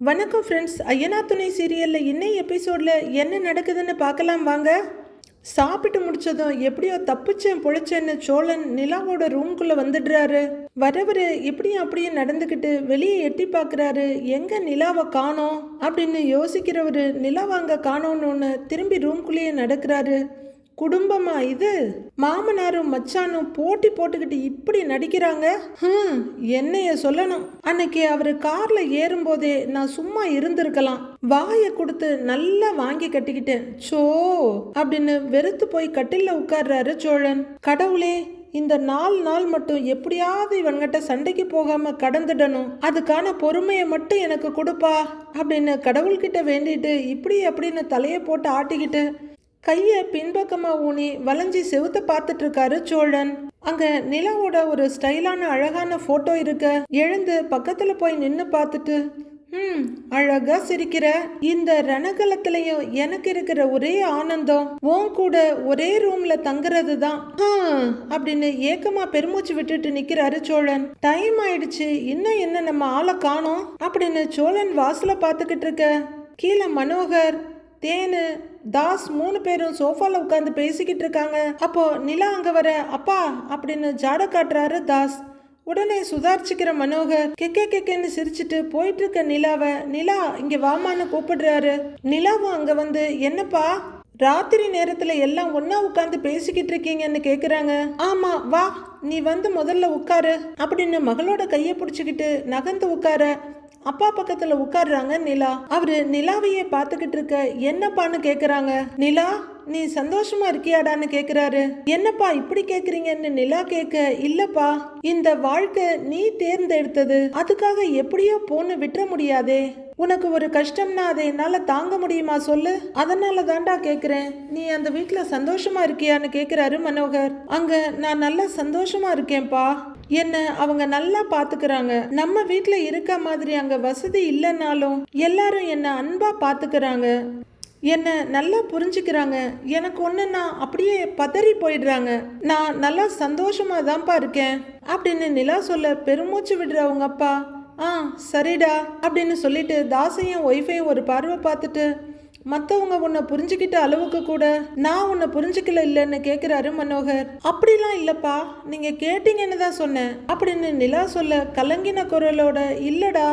வணக்கம் ஃப்ரெண்ட்ஸ். ஐயனா துணை சீரியலில் இன்னும் எபிசோடில் என்ன நடக்குதுன்னு பார்க்கலாம் வாங்க. சாப்பிட்டு முடிச்சதும் எப்படியோ தப்பிச்சேன் பொழைச்சேன்னு சோழன் நிலாவோட ரூம்குள்ளே வந்துடுறாரு. வரவர் இப்படியும் அப்படியும் நடந்துக்கிட்டு வெளியே எட்டி பார்க்குறாரு. எங்கே நிலாவை காணோம் அப்படின்னு யோசிக்கிறவர் நிலாவாங்க காணோன்னு திரும்பி ரூம்குள்ளேயே நடக்கிறாரு. குடும்பமா இது? மாமனாரும் மச்சானும் போட்டி போட்டுக்கிட்டு இப்படி நடிக்கிறாங்க. என்னைய சொல்லணும், அன்னைக்கு அவரு கார்ல ஏறும்போதே நான் சும்மா இருந்திருக்கலாம். வாயை கொடுத்து நல்லா வாங்கி கட்டிக்கிட்டேன். சோ அப்படின்னு வெறுத்து போய் கட்டில்ல உட்கார்றாரு சோழன். கடவுளே, இந்த 4 நாள் மட்டும் எப்படியாவது இவன்கிட்ட சண்டைக்கு போகாம கடந்துடணும், அதுக்கான பொறுமையை மட்டும் எனக்கு கொடுப்பா அப்படின்னு கடவுள்கிட்ட வேண்டிட்டு இப்படி அப்படின்னு தலையை போட்டு ஆட்டிக்கிட்டு கையை பின்பக்கமாக ஊனி வளைஞ்சி செவுத்த பார்த்துட்டு இருக்காரு சோழன். அங்க நிலாவோட ஒரு ஸ்டைலான அழகான போட்டோ இருக்க எழுந்து பக்கத்துல போய் நின்று பார்த்துட்டு அழகா சிரிக்கிற. இந்த ரணகலத்திலையும் எனக்கு இருக்கிற ஒரே ஆனந்தம் உன் கூட ஒரே ரூம்ல தங்குறது தான் அப்படின்னு ஏக்கமா பெருமூச்சு விட்டுட்டு நிக்கிறாரு சோழன். டைம் ஆயிடுச்சு, இன்னும் என்ன நம்ம ஆளை காணோம் அப்படின்னு சோழன் வாசல பார்த்துக்கிட்டு இருக்க கீழே மனோகர், தேனு, தாஸ் 3 பேரும் சோஃபால உட்காந்து பேசிக்கிட்டு இருக்காங்க. அப்போ நிலா அங்க வர அப்பா அப்படின்னு ஜாட காட்டுறாரு தாஸ். உடனே சுதாரிச்சுக்கிற மனோகர் கெக்கேன்னு சிரிச்சுட்டு போயிட்டு இருக்க நிலாவை நிலா இங்க வாமான்னு கூப்பிடுறாரு. நிலாவும் அங்க வந்து என்னப்பா ராத்திரி நேரத்துல எல்லாம் ஒன்னா உட்காந்து பேசிக்கிட்டு இருக்கீங்கன்னு கேக்குறாங்க. ஆமா வா, நீ வந்து முதல்ல உட்காரு அப்படின்னு மகளோட கையை பிடிச்சுக்கிட்டு நகர்ந்து உட்கார அப்பா பக்கத்துல உட்கார்றாங்க நிலா. அவரு நிலாவையே பார்த்துக்கிட்டு இருக்க என்னப்பான்னு கேக்குறாங்க. நிலா, நீ சந்தோஷமா இருக்கியாடான்னு கேக்குறாரு. என்னப்பா இப்படி கேக்குறீங்கன்னு நிலா கேட்க, இல்லப்பா, இந்த வாழ்க்கை நீ தேர்ந்தெடுத்தது, அதுக்காக எப்படியோ போன்னு விட்டுற முடியாதே. உனக்கு ஒரு கஷ்டம்னா அதை என்னால தாங்க முடியுமா சொல்லு, அதனால தாண்டா கேக்குறேன். நீ அந்த வீட்டுல சந்தோஷமா இருக்கியான்னு கேக்குறாரு மனோகர். அங்க நான் நல்லா சந்தோஷமா இருக்கேன்ப்பா, என்ன அவங்க நல்லா பாத்துக்கிறாங்க. நம்ம வீட்டுல இருக்க மாதிரி அங்க வசதி இல்லைன்னாலும் எல்லாரும் என்ன அன்பா பாத்துக்கிறாங்க, என்ன நல்லா புரிஞ்சுக்கிறாங்க. எனக்கு ஒண்ணுன்னா அப்படியே பதறி போயிடுறாங்க. நான் நல்லா சந்தோஷமா தான்ப்பா இருக்கேன் அப்படின்னு நிலா சொல்ல பெருமூச்சு விடுற அவங்க அப்பா சரிடா அப்படின்னு சொல்லிட்டு தாசையும் ஒய்ஃபையும் ஒரு பார்வை பார்த்துட்டு, மற்றவங்க உன்னை புரிஞ்சுக்கிட்ட அளவுக்கு கூட நான் உன்னை புரிஞ்சுக்கல இல்லைன்னு கேட்குறாரு மனோகர். அப்படிலாம் இல்லப்பா, நீங்க கேட்டீங்கன்னு தான் சொன்னேன் அப்படின்னு நிலா சொல்ல கலங்கின குரலோட, இல்லடா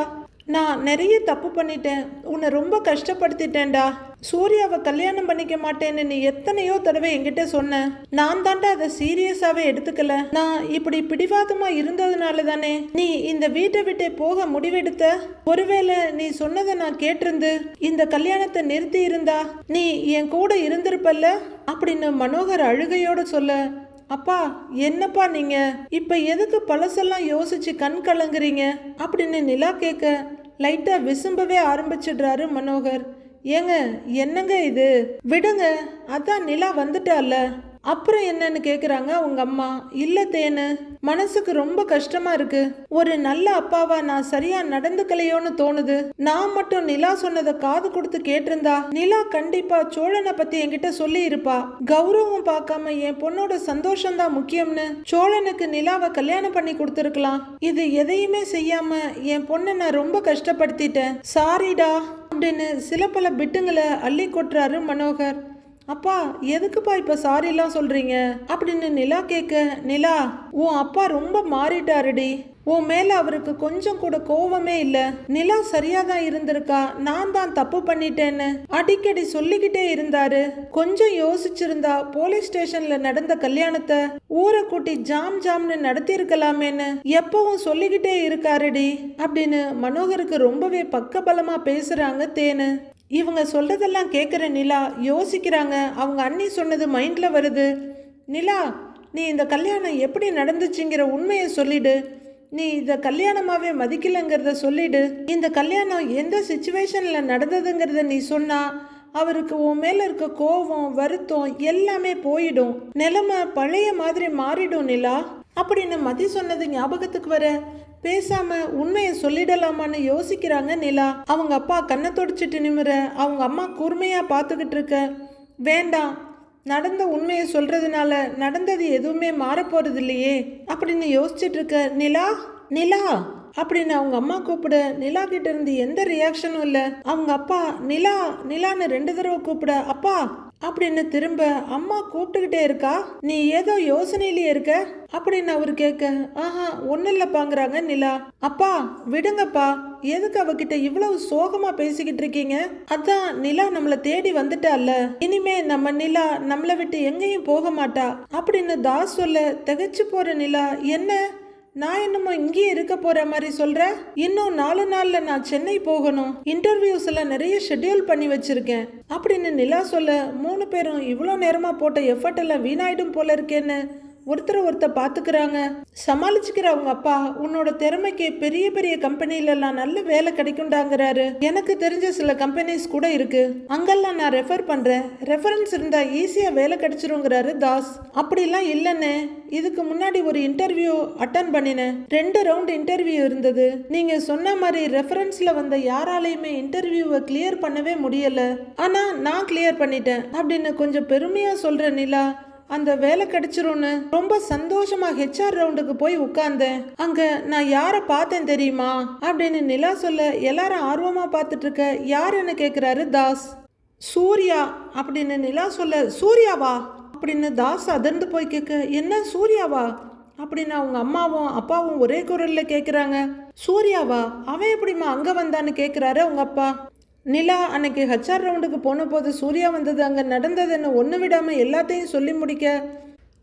நான் நிறைய தப்பு பண்ணிட்டேன், உன்னை ரொம்ப கஷ்டப்படுத்திட்டேன்டா. சூர்யாவை கல்யாணம் பண்ணிக்க மாட்டேன்னு நீ எத்தனையோ தடவை என்கிட்ட சொன்ன. நான் தாண்டா அதை சீரியஸாவே எடுத்துக்கல. நான் இப்படி பிடிவாதமா இருந்ததுனால தானே நீ இந்த வீட்டை விட்டு போக முடிவெடுத்த. ஒருவேளை நீ சொன்னதை நான் கேட்டிருந்து இந்த கல்யாணத்தை நிறுத்தி இருந்தா நீ என் கூட இருந்திருப்பல்ல அப்படின்னு மனோகர் அழுகையோட சொல்ல, அப்பா என்னப்பா நீங்க இப்ப எதுக்கு பழசெல்லாம் யோசிச்சு கண் கலங்குறீங்க அப்படின்னு நிலா கேட்க லைட்டா விசும்பவே ஆரம்பிச்சிடுறாரு மனோகர். ஏங்க என்னங்க இது, விடுங்க, அதான் நிலா வந்துட்டால, அப்புறம் என்னன்னு கேக்குறாங்க அவங்க அம்மா. இல்ல தேனு, மனசுக்கு ரொம்ப கஷ்டமா இருக்கு. ஒரு நல்ல அப்பாவா நான் சரியா நடந்துக்கலையோன்னு தோணுது. நான் மட்டும் நிலா சொன்னதை காது கொடுத்து கேட்டிருந்தா நிலா கண்டிப்பா சோழனை பத்தி என்கிட்ட சொல்லி இருப்பா. கௌரவம் பார்க்காம என் பொண்ணோட சந்தோஷம் தான் முக்கியம்னு சோழனுக்கு நிலாவை கல்யாணம் பண்ணி கொடுத்துருக்கலாம். இது எதையுமே செய்யாம என் பொண்ணை நான் ரொம்ப கஷ்டப்படுத்திட்டேன், சாரிடா அப்படின்னு சில பல பிட்டுங்களை அள்ளி கொட்டுறாரு மனோகர். அப்பா எதுக்குப்பா இப்ப சாரிலாம் சொல்றீங்க அப்படின்னு நிலா கேட்க, நிலா உன் அப்பா ரொம்ப மாறிட்டாருடி, உன் மேல அவருக்கு கொஞ்சம் கூட கோவமே இல்ல. நிலா சரியாதான் இருந்திருக்கா, நான் தான் தப்பு பண்ணிட்டேன்னு அடிக்கடி சொல்லிக்கிட்டே இருந்தாரு. கொஞ்சம் யோசிச்சிருந்தா போலீஸ் ஸ்டேஷன்ல நடந்த கல்யாணத்தை ஊரை கூட்டி ஜாம்னு நடத்தி இருக்கலாமேன்னு எப்பவும் சொல்லிக்கிட்டே இருக்காருடி அப்படின்னு மனோகருக்கு ரொம்பவே பக்கபலமா பேசுறாங்க தேனு. இவங்க சொல்றதெல்லாம் கேட்குற நிலா யோசிக்கிறாங்க. அவங்க அண்ணி சொன்னது மைண்ட்ல வருது. நிலா, நீ இந்த கல்யாணம் எப்படி நடந்துச்சுங்கிற உண்மையை சொல்லிடு. நீ இதை கல்யாணமாவே மதிக்கலைங்கிறத சொல்லிடு. இந்த கல்யாணம் எந்த சிச்சுவேஷன்ல நடந்ததுங்கிறத நீ சொன்னா அவருக்கு உன் மேல இருக்க கோபம் வருத்தம் எல்லாமே போயிடும், நிலைமை பழைய மாதிரி மாறிடும் நிலா அப்படின்னு மதி சொன்னது ஞாபகத்துக்கு வர பேசாம உண்மையை சொல்லிடலாமான்னு யோசிக்கிறாங்க நிலா. அவங்க அப்பா கண்ணை தொடச்சிட்டு நிமிர அவங்க அம்மா கூர்மையா பார்த்துக்கிட்டு இருக்க, வேண்டாம், நடந்த உண்மையை சொல்றதுனால நடந்தது எதுவுமே மாறப்போறது இல்லையே அப்படின்னு யோசிச்சுட்டு இருக்க நிலா அப்படின்னு அவங்க அம்மா கூப்பிட நிலா கிட்ட இருந்து எந்த ரியாக்ஷனும் இல்லை. அவங்க அப்பா நிலா நிலான்னு 2 தடவை கூப்பிட அப்பா அப்படின்னு திரும்ப அம்மா கூப்பிட்டுக்கிட்டே இருக்கா. நீ ஏதோ யோசனையிலேயே இருக்க அப்படின்னு அவரு கேட்க, ஆஹா ஒன்னும் இல்லப்பாங்கிறாங்க நிலா. அப்பா விடுங்கப்பா, எதுக்கு அவகிட்ட இவ்வளவு சோகமா பேசிக்கிட்டு இருக்கீங்க? அதான் நிலா நம்மளை தேடி வந்துட்டால, இனிமே நம்ம நிலா நம்மளை விட்டு எங்கேயும் போக மாட்டா அப்படின்னு தாஸ் சொல்ல திகைச்சு போற நிலா, என்ன நான் என்னமோ இங்கேயே இருக்க போற மாதிரி சொல்ற? இன்னும் 4 நாள்ல நான் சென்னை போகணும், இன்டர்வியூஸ் எல்லாம் நிறைய ஷெட்யூல் பண்ணி வச்சிருக்கேன் அப்படின்னு நிலா சொல்ல 3 பேரும் இவ்வளோ நேரமா போட்ட எஃபர்ட் எல்லாம் வீணாயிடும் போல இருக்கேன்னு ஒருத்தர் பார்த்துக்கிறாங்க. சமாளிச்சுக்கிற அவங்க அப்பா, உன்னோட திறமைக்கு பெரிய பெரிய கம்பெனிலலாம் நல்ல வேலை கிடைக்கும்டாங்கிறாரு. எனக்கு தெரிஞ்ச சில கம்பெனிஸ் கூட இருக்கு, அங்கெல்லாம் நான் ரெஃபர் பண்றேன், ரெஃபரன்ஸ் இருந்தா ஈஸியா வேலை கிடைச்சிருங்கிறாரு தாஸ். அப்படிலாம் இல்லைன்னு இதுக்கு முன்னாடி ஒரு இன்டர்வியூ அட்டன் பண்ணினேன், 2 ரவுண்ட் இன்டர்வியூ இருந்தது. நீங்க சொன்ன மாதிரி ரெஃபரன்ஸ்ல வந்த யாராலையுமே இன்டர்வியூவை கிளியர் பண்ணவே முடியல, ஆனா நான் கிளியர் பண்ணிட்டேன் அப்படின்னு கொஞ்சம் பெருமையா சொல்ற நிலா, அந்த வேலை கிடைச்சிரும்னு ரொம்ப சந்தோஷமா ஹெச்ஆர் ரவுண்டுக்கு போய் உட்கார்ந்தேன். அங்க நான் யாரை பார்த்தேன் தெரியுமா அப்படின்னு நிலா சொல்ல எல்லாரும் ஆர்வமா பார்த்துட்டு இருக்க யாருன்னு கேட்கிறாரு தாஸ். சூர்யா அப்படின்னு நிலா சொல்ல, சூர்யாவா அப்படின்னு தாஸ் அதிர்ந்து போய் கேட்க, என்ன சூர்யாவா அப்படின்னு அவங்க அம்மாவும் அப்பாவும் ஒரே குரல்ல கேட்குறாங்க. சூர்யாவா, அவன் எப்படிமா அங்கே வந்தான்னு கேட்குறாரு அவங்க அப்பா. நிலா அன்னைக்கு ஹெச்ஆர் ரவுண்டுக்கு போன போது சூர்யா வந்தது, அங்கே நடந்ததுன்னு ஒன்று விடாமல் எல்லாத்தையும் சொல்லி முடிக்க,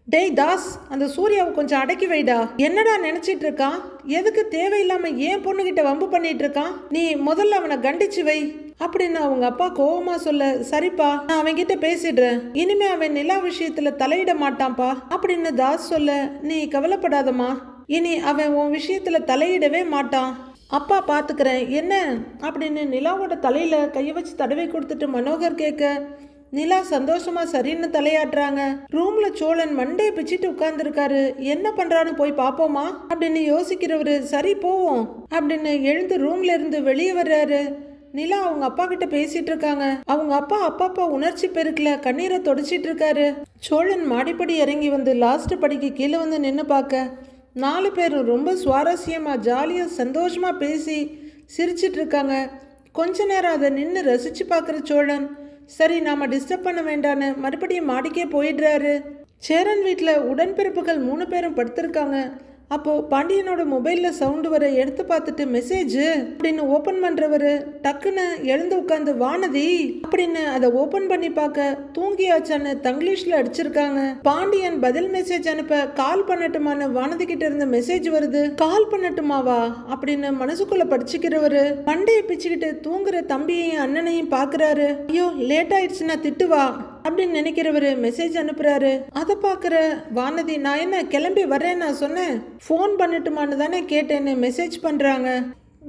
டேய் தாஸ், அந்த சூர்யாவை கொஞ்சம் அடக்கி வைடா, என்னடா நினச்சிட்டு இருக்கான், எதுக்கு தேவையில்லாமல் ஏன் பொண்ணுகிட்ட வம்பு பண்ணிட்டு இருக்கான், நீ முதல்ல அவனை கண்டிச்சு வை அப்படின்னு அவங்க அப்பா கோவமா சொல்ல, சரிப்பா நான் அவன்கிட்ட பேசிடுறேன், இனிமே அவன் நிலா விஷயத்துல தலையிட மாட்டான்ப்பா அப்படின்னு தாஸ் சொல்ல, நீ கவலைப்படாதம்மா, இனி அவன் உன் விஷயத்துல தலையிடவே மாட்டான், அப்பா பார்த்துக்கிறேன் என்ன அப்படின்னு நிலாவோட தலையில கையை வச்சு தடவை கொடுத்துட்டு மனோகர் கேட்க, நிலா சந்தோஷமா சரின்னு தலையாட்டுறாங்க. ரூம்ல சோழன் மண்டையை பிச்சுட்டு உட்கார்ந்துருக்காரு. என்ன பண்றான்னு போய் பாப்போமா அப்படின்னு யோசிக்கிறவரு, சரி போவோம் அப்படின்னு எழுந்து ரூம்ல இருந்து வெளியே வர்றாரு. நிலா அவங்க அப்பா கிட்ட பேசிட்டு இருக்காங்க. அவங்க அப்பா அப்பப்பா உணர்ச்சி பெருக்கல கண்ணீரை தொடச்சிட்டு இருக்காரு. சோழன் மாடிப்படி இறங்கி வந்து லாஸ்ட் படிக்கு கீழே வந்து நின்று பார்க்க 4 பேரும் ரொம்ப சுவாரஸ்யமாக ஜாலியாக சந்தோஷமாக பேசி சிரிச்சிட்டு இருக்காங்க. கொஞ்ச நேரம் அதை நின்று ரசித்து பார்க்குற சோழன், சரி நாம் டிஸ்டர்ப் பண்ண வேண்டான்னு மறுபடியும் மாடிக்கே போயிடுறாரு. சேரன் வீட்டில் உடன்பிறப்புகள் 3 பேரும் படுத்திருக்காங்க. அப்போது பாண்டியனோட மொபைலில் சவுண்டு வர எடுத்து பார்த்துட்டு மெசேஜ் அப்படின்னு ஓப்பன் பண்ணுறவர் டக்குன்னு எழுந்து உட்காந்து வானதி அப்படின்னு அதை ஓப்பன் பண்ணி பார்க்க தூங்கியாச்சான்னு தங்கிலீஷில் அடிச்சிருக்காங்க. பாண்டியன் பதில் மெசேஜ் அனுப்ப கால் பண்ணட்டுமான்னு வானதி கிட்ட இருந்த மெசேஜ் வருது. கால் பண்ணட்டுமாவா அப்படின்னு மனசுக்குள்ள படிச்சுக்கிறவரு மண்டையை பிச்சுக்கிட்டு தூங்குற தம்பியையும் அண்ணனையும் பார்க்குறாரு. ஐயோ லேட் ஆயிடுச்சுன்னா திட்டுவா அப்படின்னு நினைக்கிறவரு மெசேஜ் அனுப்புறாரு. அதை பார்க்குற வானதி, நான் என்ன கிளம்பி வரேன்னு நான் சொன்னேன், ஃபோன் பண்ணட்டுமான்னு தானே கேட்டேன்னு மெசேஜ் பண்ணுறாங்க.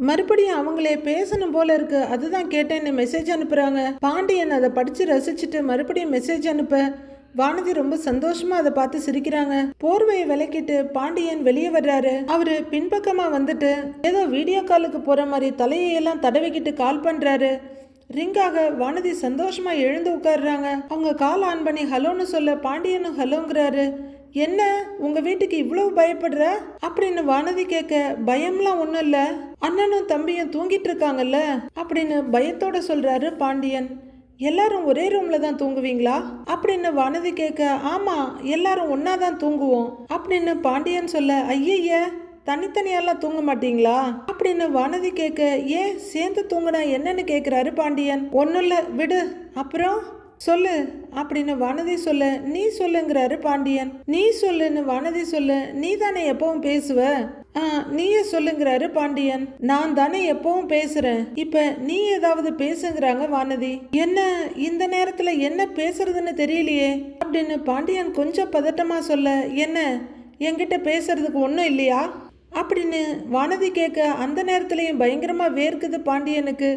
மறுபடியும் அவங்களே பேசணும் போல இருக்கு, அதுதான் கேட்டேன்னு மெசேஜ் அனுப்புகிறாங்க. பாண்டியன் அதை படித்து ரசிச்சுட்டு மறுபடியும் மெசேஜ் அனுப்ப வானதி ரொம்ப சந்தோஷமா அதை பார்த்து சிரிக்கிறாங்க. போர்வையை விளக்கிட்டு பாண்டியன் வெளியே வர்றாரு. அவரு பின்பக்கமாக வந்துட்டு ஏதோ வீடியோ காலுக்கு போகிற மாதிரி தலையெல்லாம் தடவிக்கிட்டு கால் பண்ணுறாரு. ரிங்காக வானதி சந்தோஷமா எழுந்து உட்காடுறாங்க. அவங்க கால் ஆன் பண்ணி ஹலோன்னு சொல்ல பாண்டியனும் ஹலோங்கிறாரு. என்ன உங்க வீட்டுக்கு இவ்வளவு பயப்படுற அப்படின்னு வானதி கேட்க, பயம்லாம் ஒன்றும் இல்லை, அண்ணனும் தம்பியும் தூங்கிட்டு இருக்காங்கல்ல அப்படின்னு பயத்தோட சொல்றாரு பாண்டியன். எல்லாரும் ஒரே ரூம்ல தான் தூங்குவீங்களா அப்படின்னு வானதி கேட்க, ஆமா எல்லாரும் ஒன்னா தான் தூங்குவோம் அப்படின்னு பாண்டியன் சொல்ல, ஐயய்ய தனித்தனியெல்லாம் தூங்க மாட்டீங்களா அப்படின்னு வானதி கேட்க, ஏன் சேர்ந்து தூங்குனா என்னன்னு கேட்குறாரு பாண்டியன். ஒன்றும் இல்லை விடு, அப்புறம் சொல்லு அப்படின்னு வானதி சொல்ல, நீ சொல்லுங்கிறாரு பாண்டியன். நீ சொல்லுன்னு வானதி சொல்ல, நீ தானே எப்பவும் பேசுவ, நீயே சொல்லுங்கிறாரு பாண்டியன். நான் தானே எப்பவும் பேசுறேன், இப்ப நீ ஏதாவது பேசுங்கிறாங்க வானதி. என்ன இந்த நேரத்துல என்ன பேசுறதுன்னு தெரியலையே அப்படின்னு பாண்டியன் கொஞ்சம் பதட்டமா சொல்ல, என்ன என்கிட்ட பேசுறதுக்கு ஒன்றும் இல்லையா அப்படின்னு வானதி கேட்க, அந்த நேரத்துலையும் பயங்கரமா வேர்க்குது பாண்டியனுக்கு.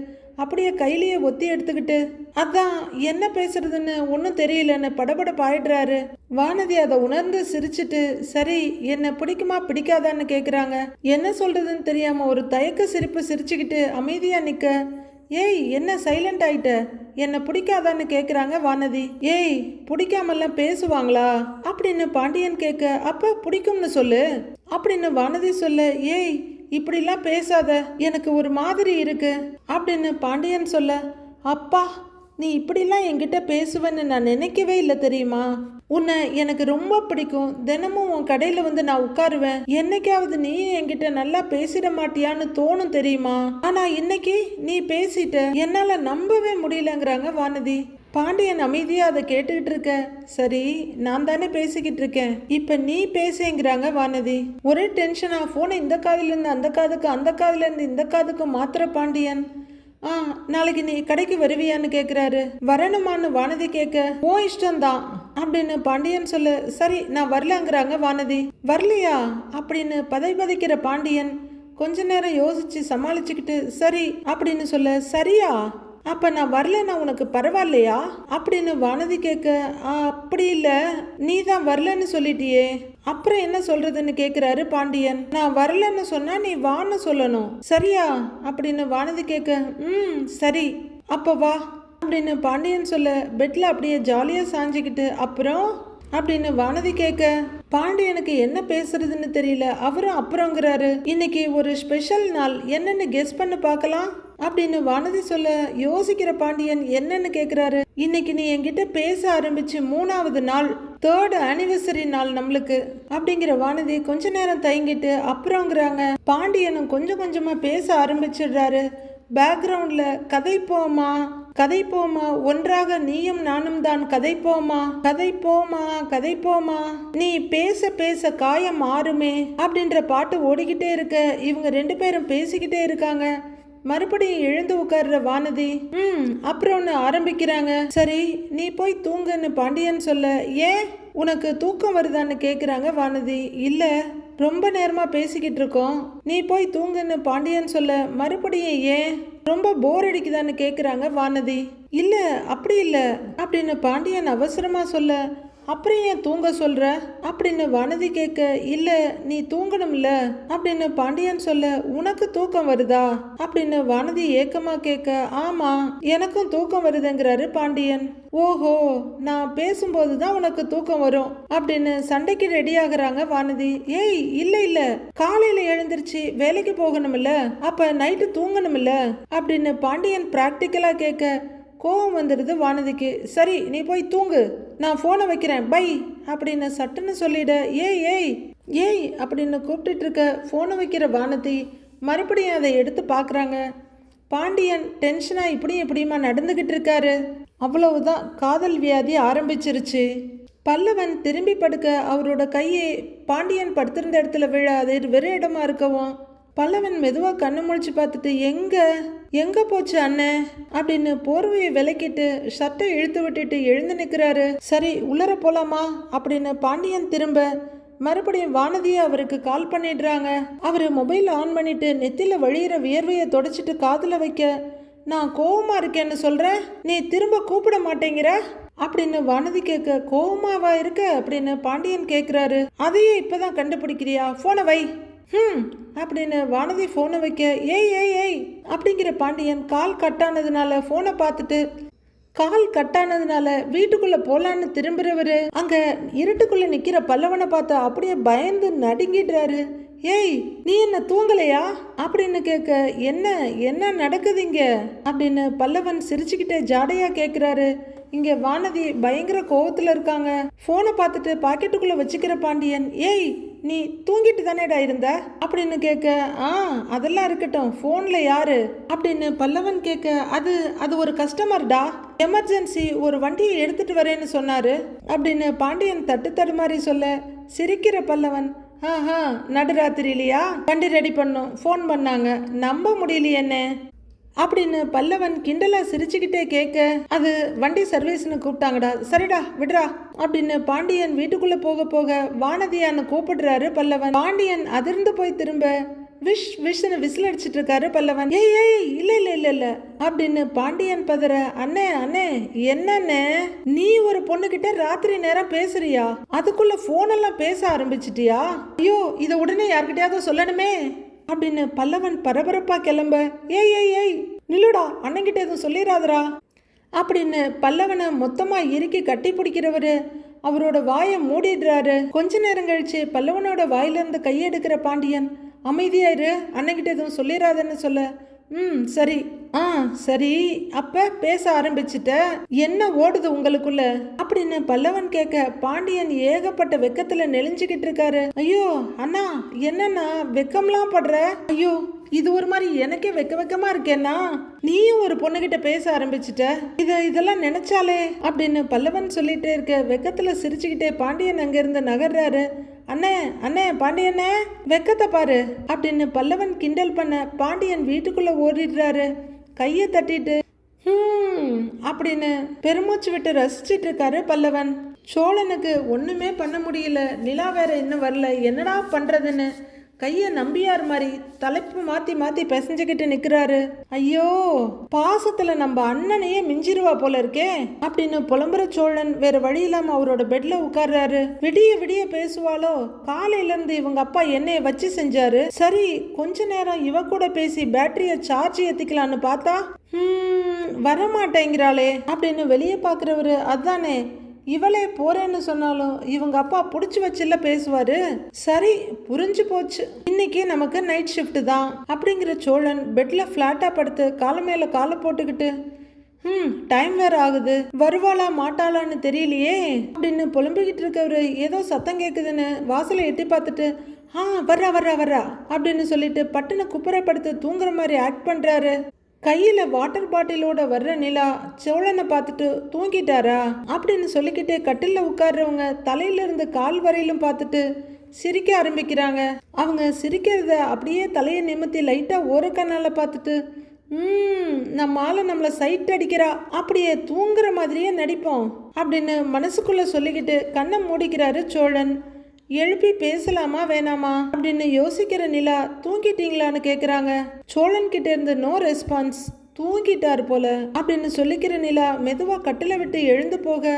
அப்படியே கையிலேயே ஒத்தி எடுத்துக்கிட்டு, அதான் என்ன பேசுறதுன்னு ஒன்றும் தெரியலன்னு படபடப்பாயிடுறாரு. வானதி அதை உணர்ந்து சிரிச்சிட்டு, சரி என்ன பிடிக்குமா பிடிக்காதான்னு கேட்குறாங்க. என்ன சொல்றதுன்னு தெரியாம ஒரு தயக்க சிரிப்பு சிரிச்சுக்கிட்டு அமைதியா நிற்க, ஏய் என்ன சைலண்ட் ஆயிட்ட, என்ன பிடிக்காதான்னு கேட்குறாங்க வானதி. ஏய் பிடிக்காமல்லாம் பேசுவாங்களா அப்படின்னு பாண்டியன் கேட்க, அப்ப பிடிக்கும்னு சொல்லு அப்படின்னு வானதி சொல்ல, ஏய் இப்படிலாம் பேசாத, எனக்கு ஒரு மாதிரி இருக்கு அப்படின்னு பாண்டியன் சொல்ல, அப்பா நீ இப்படிலாம் என்கிட்ட பேசுவேன்னு நான் நினைக்கவே இல்லை தெரியுமா. உன்னை எனக்கு ரொம்ப பிடிக்கும். தினமும் உன் கடையில் வந்து நான் உட்காருவேன். என்னைக்காவது நீ என்கிட்ட நல்லா பேசிட மாட்டியான்னு தோணும் தெரியுமா. ஆனா இன்னைக்கு நீ பேசிட்ட, என்னால நம்பவே முடியலங்கிறாங்க வானதி. பாண்டியன் அமைதியா அதை கேட்டுக்கிட்டு இருக்க. சரி நான் தானே பேசிக்கிட்டு இருக்கேன், இப்ப நீ பேசுங்கிறாங்க வானதி. ஒரே டென்ஷனா போனை இந்த காதுல இருந்து அந்த காதுக்கு, அந்த காதுல இருந்து இந்த காதுக்கு மாத்திர பாண்டியன். நாளைக்கு நீ கடைக்கு வருவியான்னு கேட்குறாரு. வரணுமான்னு வானதி கேட்க, ஓ இஷ்டம்தான் அப்படின்னு பாண்டியன் சொல்ல, சரி நான் வரலங்கிறாங்க வானதி. வரலையா அப்படின்னு பதைக்கிற பாண்டியன் கொஞ்ச நேரம் யோசிச்சு சமாளிச்சுக்கிட்டு சரி அப்படின்னு சொல்ல, சரியா அப்ப நான் வரலன்னா உனக்கு பரவாயில்லையா அப்படின்னு வானதி கேட்க, அப்படி இல்லை, நீ தான் வரலன்னு சொல்லிட்டியே, அப்புறம் என்ன சொல்றதுன்னு கேட்குறாரு பாண்டியன். நான் வரலன்னு சொன்னா நீ வான்னு சொல்லணும், சரியா அப்படின்னு வானதி கேட்க, சரி அப்ப வா அப்படின்னு பாண்டியன் சொல்ல, பெட்ல அப்படியே ஜாலியா சாஞ்சிக்கிட்டு அப்புறம் அப்படின்னு வானதி கேட்க, பாண்டியனுக்கு என்ன பேசுறதுன்னு தெரியல. அவரும் அப்புறங்கிறாரு. இன்னைக்கு ஒரு ஸ்பெஷல் நாள், என்னன்னு கெஸ் பண்ண பார்க்கலாம் அப்படின்னு வானதி சொல்ல, யோசிக்கிற பாண்டியன் என்னன்னு கேட்குறாரு. இன்னைக்கு நீ என்கிட்ட பேச ஆரம்பிச்சு 3வது நாள், 3rd ஆனிவர்சரி நாள் நம்மளுக்கு அப்படிங்கிற வானதி கொஞ்ச நேரம் தயங்கிட்டு அப்புறங்கிறாங்க. பாண்டியனும் கொஞ்சம் கொஞ்சமா பேச ஆரம்பிச்சிடுறாரு. பேக்ரவுண்ட்ல கதைப்போமா ஒன்றாக நீயும் நானும் தான் கதைப்போமா நீ பேச பேச காயம் மாறுமே அப்படின்ற பாட்டு ஓடிக்கிட்டே இருக்க. இவங்க 2 பேரும் பேசிக்கிட்டே இருக்காங்க. மறுபடியும் எழுந்து உட்கார்ற வானதி அப்புறம்னு ஆரம்பிக்கிறாங்க. சரி நீ போய் தூங்குன்னு பாண்டியன் சொல்ல, ஏன் உனக்கு தூக்கம் வருதான்னு கேக்குறாங்க வானதி. இல்ல ரொம்ப நேரமா பேசிக்கிட்டு இருக்கோம், நீ போய் தூங்குன்னு பாண்டியன் சொல்ல, மறுபடியும் ஏன் ரொம்ப போர் அடிக்குதான்னு கேக்குறாங்க வானதி. இல்ல அப்படி இல்ல அப்படின்னு பாண்டியன் அவசரமா சொல்ல, அப்புறம் ஏன் தூங்க சொல்ற அப்படின்னு வானதி கேட்க, இல்ல நீ தூங்கணும்ல அப்படின்னு பாண்டியன் சொல்ல, உனக்கு தூக்கம் வருதா அப்படின்னு வானதி ஏக்கமா கேட்க, ஆமா எனக்கும் தூக்கம் வருதுங்கிறாரு பாண்டியன். ஓஹோ நான் பேசும்போதுதான் உனக்கு தூக்கம் வரும் அப்படின்னு சண்டைக்கு ரெடி ஆகுறாங்க வானதி. ஏய் இல்ல காலையில எழுந்திருச்சு வேலைக்கு போகணும்ல, அப்ப நைட்டு தூங்கணும்ல அப்படின்னு பாண்டியன் பிராக்டிக்கலா கேட்க, கோவம் வந்துடுது வானதிக்கு. சரி நீ போய் தூங்கு, நான் போனை வைக்கிறேன் பை அப்படின்னு சட்டுன்னு சொல்லிட. ஏய் அப்படின்னு கூப்பிட்டு இருக்க போனை வைக்கிற வானதி மறுபடியும் அதை எடுத்து பார்க்குறாங்க. பாண்டியன் டென்ஷனா இப்படியுமா நடந்துகிட்டு இருக்காரு. அவ்வளவுதான், காதல் வியாதி ஆரம்பிச்சிருச்சு. பல்லவன் திரும்பி படுக்க அவரோட கையை பாண்டியன் படுத்திருந்த இடத்துல விழ, அது வெறும் இடமா இருக்கவும் பல்லவன் மெதுவா கண்ணு முழிச்சு பார்த்துட்டு, எங்க போச்சு அண்ணன் அப்படின்னு போர்வையை விலக்கிட்டு ஷர்ட்டை இழுத்து விட்டுட்டு எழுந்து நிற்கிறாரு. சரி உள்ளர போலாமா அப்படின்னு பாண்டியன் திரும்ப, மறுபடியும் வானதியை அவருக்கு கால் பண்ணிடுறாங்க. அவரு மொபைல் ஆன் பண்ணிட்டு நெத்தில வழியிற வியர்வையை தொடச்சிட்டு காதுல வைக்க, நான் கோவமா இருக்கேன்னு சொல்றேன், நீ திரும்ப கூப்பிட மாட்டேங்கிற அப்படின்னு வானதி கேட்க, கோவமாவா இருக்க அப்படின்னு பாண்டியன் கேட்குறாரு. அதையே இப்பதான் கண்டுபிடிக்கிறியா, போனை வை அப்படின்னு வானதி போனை வைக்க, ஏய் அப்படிங்கிற பாண்டியன் கால் கட்டானதுனால போனை பார்த்துட்டு, கால் கட்டானதுனால வீட்டுக்குள்ள போலான்னு திரும்புறவரு அங்க இருட்டுக்குள்ள நிக்கிற பல்லவனை பார்த்து அப்படியே பயந்து நடுங்கிடுறாரு. ஏய் நீ என்ன தூங்கலையா அப்படின்னு கேட்க, என்ன நடக்குது இங்க அப்படின்னு பல்லவன் சிரிச்சுக்கிட்டே ஜாடையா கேட்கிறாரு. இங்க வானதி பயங்கர கோவத்துல இருக்காங்க. போனை பார்த்துட்டு பாக்கெட்டுக்குள்ள வச்சுக்கிற பாண்டியன், ஏய் நீ தூங்கிட்டு தானேடா இருந்த அப்படின்னு கேட்க, அதெல்லாம் இருக்கட்டும், போன்ல யாரு அப்படின்னு பல்லவன் கேட்க, அது ஒரு கஸ்டமர்டா, எமர்ஜென்சி ஒரு வண்டியை எடுத்துட்டு வரேன்னு சொன்னாரு அப்படின்னு பாண்டியன் தடுமாறி சொல்ல, சிரிக்கிற பல்லவன், நடுராத்திரிலையா வண்டி ரெடி பண்ணும் ஃபோன் பண்ணாங்க, நம்ப முடியலையே என்ன அப்படின்னு பல்லவன் கிண்டலா சிரிச்சுக்கிட்டே கேட்க, அது வண்டி சர்வீஸ்னு கூப்பிட்டாங்கடா, சரிடா விடுறா அப்படின்னு பாண்டியன் வீட்டுக்குள்ள போக வானதியான்னு கூப்பிடுறாரு பல்லவன். பாண்டியன் அதிர்ந்து போய் திரும்ப விஷ் விசில் அடிச்சிட்டு இருக்காரு பல்லவன். ஏய் இல்ல அப்படின்னு பாண்டியன் பதற, அண்ணே என்னன்னு நீ ஒரு பொண்ணுகிட்ட ராத்திரி நேரம் பேசுறியா, அதுக்குள்ள போன் எல்லாம் பேச ஆரம்பிச்சிட்டியா, ஐயோ இதை உடனே யார்கிட்டயாவது சொல்லணுமே அப்படின்னு பல்லவன் பரபரப்பா கிளம்ப, ஏய் நில்லுடா, அண்ணங்கிட்ட எதுவும் சொல்லிடாதரா அப்படின்னு பல்லவனை மொத்தமா இறுக்கி கட்டி பிடிக்கிறவரு அவரோட வாயை மூடிடுறாரு. கொஞ்ச நேரம் கழிச்சு பல்லவனோட வாயிலிருந்து கையெடுக்கிற பாண்டியன், அமைதியாயிரு, அண்ணன்கிட்ட எதுவும் சொல்லிடாதன்னு சொல்ல. சரி. சரி, அப்ப பேச ஆரம்பிச்சுட்ட, என்ன ஓடுது உங்களுக்குள்ள அப்படின்னு பல்லவன் கேட்க பாண்டியன் ஏகப்பட்ட வெக்கத்துல நெளிஞ்சுக்கிட்டு இருக்காரு. ஐயோ அண்ணா, என்னன்னா வெக்கம்லாம் படுற? ஐயோ, இது ஒரு மாதிரி எனக்கே வெக்கமா இருக்கேன்னா, நீயும் ஒரு பொண்ணுகிட்ட பேச ஆரம்பிச்சுட்ட, இதெல்லாம் நினைச்சாலே அப்படின்னு பல்லவன் சொல்லிட்டே இருக்க வெக்கத்துல சிரிச்சுக்கிட்டே பாண்டியன் அங்கிருந்து நகர்றாரு. அண்ணே அண்ணே பாண்டியண்ணே, வெக்கத்தை பாரு அப்படின்னு பல்லவன் கிண்டல் பண்ண பாண்டியன் வீட்டுக்குள்ள ஓடிடுறாரு. கையை தட்டிட்டு அப்படின்னு பெருமூச்சு விட்டு ரசிச்சிட்டு இருக்காரு பல்லவன். சோழனுக்கு ஒண்ணுமே பண்ண முடியல. நிலா வேற இன்னும் வரல, என்னடா பண்றதுன்னு கையை நம்பியார் மாதிரி தலைப்பு மாத்தி மாத்தி பிசைஞ்சுக்கிட்டு நிக்கிறாரு. ஐயோ, பாசத்துல நம்ம அண்ணனையே மிஞ்சிருவா போல இருக்கே அப்படின்னு புலம்புற சோழன் வேற வழி இல்லாம அவரோட பெட்ல உட்கார்றாரு. விடிய விடிய பேசுவாளோ, காலையில இருந்து இவங்க அப்பா என்னைய வச்சு செஞ்சாரு, சரி கொஞ்ச நேரம் இவ கூட பேசி பேட்டரிய சார்ஜ் ஏத்திக்கலான்னு பார்த்தா வரமாட்டேங்கிறாளே அப்படின்னு வெளியே பாக்குறவரு, அதானே இவளே போறேன்னு சொன்னாலும் இவங்க அப்பா புடிச்சு வச்சுல பேசுவாரு. சரி, புரிஞ்சு போச்சு, இன்னைக்கு நமக்கு நைட் ஷிஃப்ட் தான் அப்படிங்கிற சோழன் பெட்ல பிளாட்டா படுத்து கால மேல காலை போட்டுக்கிட்டு டைம் வேற ஆகுது, வருவாளா மாட்டாளான்னு தெரியலையே அப்படின்னு புலம்பிக்கிட்டு இருக்கவரு ஏதோ சத்தம் கேக்குதுன்னு வாசலை எட்டி பார்த்துட்டு வர்றா வர்றா வர்றா அப்படின்னு சொல்லிட்டு பட்டுன குப்புரைப்படுத்து தூங்குற மாதிரி ஆக்ட் பண்றாரு. கையில வாட்டர் பாட்டிலோட வர்ற நிலா சோழனை பார்த்துட்டு தூங்கிட்டாரா அப்படின்னு சொல்லிக்கிட்டு கட்டில உட்கார்றவங்க தலையில இருந்து கால் வரையிலும் பார்த்துட்டு சிரிக்க ஆரம்பிக்கிறாங்க. அவங்க சிரிக்கிறத அப்படியே தலையை நிமித்தி லைட்டா ஒரு கண்ணால பார்த்துட்டு நம்ம ஆளு நம்மளை சைட் அடிக்கிறா, அப்படியே தூங்குற மாதிரியே நடிப்போம் அப்படின்னு மனசுக்குள்ள சொல்லிக்கிட்டு கண்ணை மூடிக்கிறாரு சோழன். எழுப்பி பேசலாமா வேணாமா அப்படின்னு யோசிக்கிற நிலா தூங்கிட்டீங்களான்னு கேக்குறாங்க. சோழன் கிட்ட இருந்து நோ ரெஸ்பான்ஸ், தூங்கிட்டார் போல அப்படின்னு சொல்லிக்கிற நிலா மெதுவா கட்டில விட்டு எழுந்து போக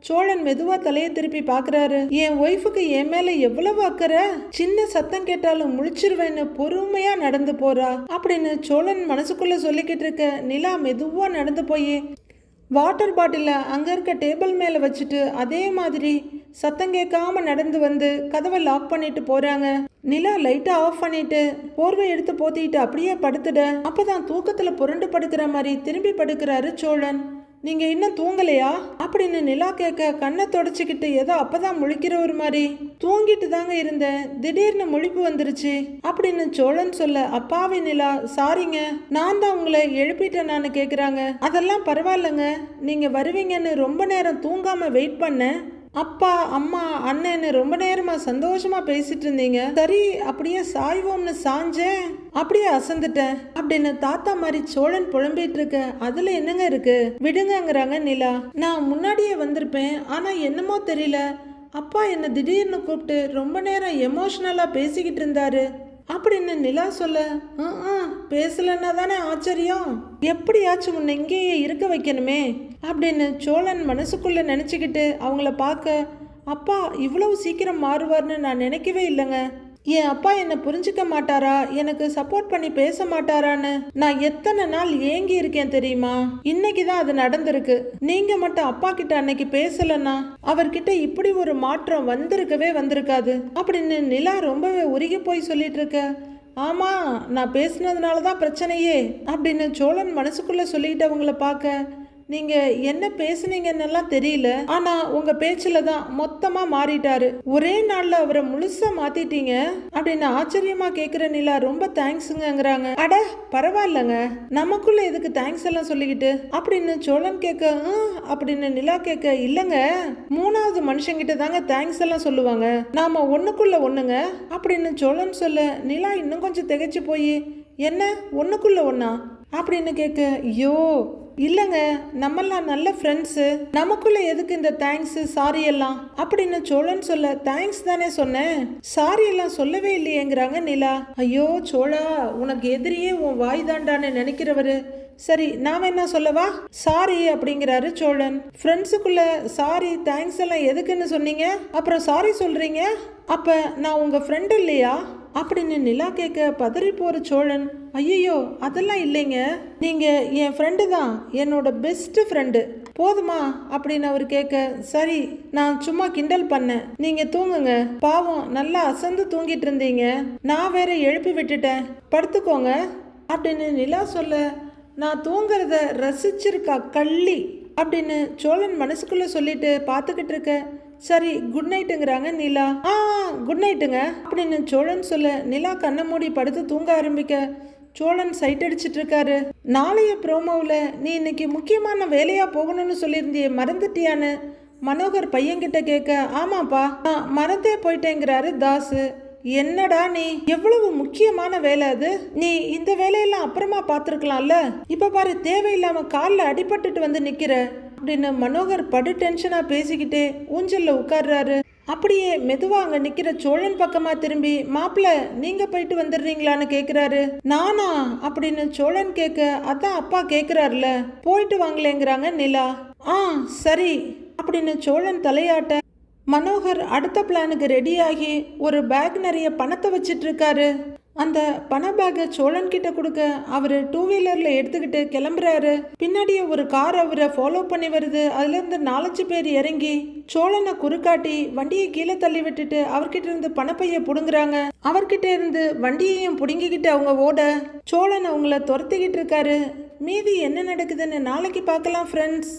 சோழன் மெதுவா தலையை திருப்பி பாக்குறாரு. என் ஒய்ஃபுக்கு என் மேல எவ்வளவு அக்கறை, சின்ன சத்தம் கேட்டாலும் முழிச்சிருவேன்னு பொறுமையா நடந்து போறா அப்படின்னு சோழன் மனசுக்குள்ள சொல்லிக்கிட்டு இருக்க நிலா மெதுவா நடந்து போய் வாட்டர் பாட்டிலை அங்கே இருக்க டேபிள் மேலே வச்சுட்டு அதே மாதிரி சத்தம் கேட்காம நடந்து வந்து கதவை லாக் பண்ணிட்டு போறாங்க. நிலா லைட்டை ஆஃப் பண்ணிட்டு போர்வை எடுத்து போத்திட்டு அப்படியே படுத்துட. அப்பதான் தூக்கத்துல புரண்டு படுக்கிற மாதிரி திரும்பி படுக்கிறாரு சோழன். நீங்க இன்னும் தூங்கலையா அப்படின்னு நிலா கேட்க கண்ணை தொடச்சிக்கிட்டு ஏதோ அப்பதான் முழிக்கிற ஒரு மாதிரி, தூங்கிட்டு தாங்க இருந்தேன், திடீர்னு முழிப்பு வந்துருச்சு அப்படின்னு சோழன் சொல்ல, அப்பாவி நிலா சாரிங்க, நான் தான் உங்களை எழுப்பிட்டேன் நான் கேக்குறாங்க. அதெல்லாம் பரவாயில்லைங்க, நீங்க வருவீங்கன்னு ரொம்ப நேரம் தூங்காம வெயிட் பண்ணேன், அப்பா அம்மா அண்ணன்னு ரொம்ப நேரமா சந்தோஷமா பேசிட்டு இருந்தீங்க, சரி அப்படியே சாய்வோம்னு சாஞ்சேன், அப்படியே அசந்துட்டேன் அப்படின்னு தாத்தா மாதிரி சோழன் புலம்பிட்டு இருக்க. அதுல என்னங்க இருக்கு, விடுங்கங்கிறாங்க நிலா. நான் முன்னாடியே வந்திருப்பேன், ஆனா என்னமோ தெரியல, அப்பா என்ன திடீர்னு கூப்பிட்டு ரொம்ப நேரம் எமோஷனலா பேசிக்கிட்டு இருந்தாரு அப்படின்னு நிலா சொல்ல, பேசலன்னா தானே ஆச்சரியம், எப்படியாச்சும் உன்னை இங்கேயே இருக்க வைக்கணுமே அப்படின்னு சோழன் மனசுக்குள்ள நினைச்சுக்கிட்டு அவங்கள பார்க்க, அப்பா இவ்வளவு சீக்கிரம் மாறுவார்னு நான் நினைக்கவே இல்லைங்க, என் அப்பா என்னை புரிஞ்சுக்க மாட்டாரா, எனக்கு சப்போர்ட் பண்ணி பேச மாட்டாரான்னு நான் எத்தனை நாள் ஏங்கி இருக்கேன் தெரியுமா, இன்னைக்கு தான் அது நடந்திருக்கு. நீங்க மட்டும் அப்பா கிட்ட அன்னைக்கு பேசலன்னா அவர்கிட்ட இப்படி ஒரு மாற்றம் வந்திருக்காது அப்படின்னு நிலா ரொம்பவே உருகி போய் சொல்லிட்டு இருக்க. ஆமா, நான் பேசினதுனால தான் பிரச்சனையே அப்படின்னு சோழன் மனசுக்குள்ள சொல்லிட்டு அவங்கள பார்க்க, நீங்க என்ன பேசுனீங்கன்னெல்லாம் தெரியல, ஆனா உங்க பேச்சுல தான் மொத்தமா மாறிட்டாரு, ஒரே நாள்ல அவரை முழுசா மாத்திட்டீங்க அப்படின்னு ஆச்சரியமா கேக்குற நிலா ரொம்ப தேங்க்ஸுங்கிறாங்க. அட பரவாயில்லங்க, நமக்குள்ள எதுக்கு தேங்க்ஸ் எல்லாம் சொல்லிக்கிட்டு அப்படின்னு சோழன் கேட்க, அப்படின்னு நிலா கேட்க, இல்லங்க மூணாவது மனுஷங்கிட்ட தாங்க தேங்க்ஸ் எல்லாம் சொல்லுவாங்க, நாம ஒண்ணுக்குள்ள ஒண்ணுங்க அப்படின்னு சோழன் சொல்ல, நிலா இன்னும் கொஞ்சம் திகைச்சு போய், என்ன ஒண்ணுக்குள்ள ஒண்ணா அப்படின்னு கேட்க, ஐயோ இல்லைங்க, நம்மெல்லாம் நல்ல ஃப்ரெண்ட்ஸு, நமக்குள்ள எதுக்கு இந்த தேங்க்ஸு சாரி எல்லாம் அப்படின்னு சோழன் சொல்ல, தேங்க்ஸ் தானே சொன்னேன், சாரி எல்லாம் சொல்லவே இல்லையேங்கிறாங்க நிலா. ஐயோ சோழா, உனக்கு எதிரியே உன் வாய் தாண்டான்னு நினைக்கிறவரு, சரி நான் என்ன சொல்லவா, சாரி அப்படிங்கிறாரு சோழன். ஃப்ரெண்ட்ஸுக்குள்ள சாரி தேங்க்ஸ் எல்லாம் எதுக்குன்னு சொன்னீங்க, அப்புறம் சாரி சொல்றீங்க, அப்ப நான் உங்க ஃப்ரெண்ட் இல்லையா அப்படின்னு நிலா கேட்க பதறி போற சோழன், ஐயோ அதெல்லாம் இல்லைங்க, நீங்க என் ஃப்ரெண்டு தான், என்னோட பெஸ்ட் ஃப்ரெண்டு, போதுமா அப்படின்னு அவர் கேட்க, சரி நான் சும்மா கிண்டல் பண்ணேன், நீங்க தூங்குங்க, பாவம் நல்லா அசந்து தூங்கிட்டு இருந்தீங்க, நான் வேற எழுப்பி விட்டுட்டேன், படுத்துக்கோங்க அப்படின்னு நிலா சொல்ல, நான் தூங்குறத ரசிச்சிருக்கா கள்ளி அப்படின்னு சோழன் மனசுக்குள்ள சொல்லிட்டு பார்த்துக்கிட்டு இருக்க. சரி குட் நைட்டுங்கிறாங்க நிலா. குட் நைட்டுங்க அப்படின்னு சோழன் சொல்ல நிலா கண்ணை மூடி படுத்து தூங்க ஆரம்பிக்க சோழன் சைட் அடிச்சிட்டு இருக்காரு. நாளைய ப்ரோமோவில் நீ இன்னைக்கு முக்கியமான வேலையா போகணும்னு சொல்லியிருந்தியே மறந்துட்டியான்னு மனோகர் பையன்கிட்ட கேட்க, ஆமாப்பா நான் மறந்தே போயிட்டேங்கிறாரு தாசு. என்னடா நீ, எவ்வளவு முக்கியமான வேலை அது, நீ இந்த வேலையெல்லாம் அப்புறமா பார்த்துருக்கலாம்ல, இப்ப பாரு தேவையில்லாம காலில் அடிபட்டுட்டு வந்து நிக்கிற அப்படின்னு மனோகர் படு டென்ஷனா பேசிக்கிட்டே ஊஞ்சல்ல உட்கார்றாரு. அப்படியே மெதுவா அங்க நிக்கிற சோழன் பக்கமா திரும்பி, மாப்பிள்ள நீங்க போயிட்டு வந்துடுறீங்களான்னு கேக்குறாரு. நானா அப்படின்னு சோழன் கேட்க, அதான் அப்பா கேக்குறாருல, போயிட்டு வாங்கலேங்கிறாங்க நிலா. சரி அப்படின்னு சோழன் தலையாட்ட மனோகர் அடுத்த பிளானுக்கு ரெடியாகி ஒரு பேக் நிறைய பணத்தை வச்சிட்டு இருக்காரு. அந்த பண பேக்கை சோழன் கிட்ட கொடுக்க அவரு 2 வீலர்ல எடுத்துக்கிட்டு கிளம்புறாரு. பின்னாடியே ஒரு கார் அவரை ஃபாலோ பண்ணி வருது. அதுல இருந்து 4-5 பேர் இறங்கி சோழனை குறுக்காட்டி வண்டியை கீழே தள்ளி விட்டுட்டு அவர்கிட்ட இருந்து பணப்பைய புடுங்குறாங்க. அவர்கிட்ட இருந்து வண்டியையும் புடுங்கிக்கிட்டு அவங்க ஓட சோழன் அவங்கள துரத்திக்கிட்டு இருக்காரு. மீதி என்ன நடக்குதுன்னு நாளைக்கு பார்க்கலாம் ஃப்ரெண்ட்ஸ்.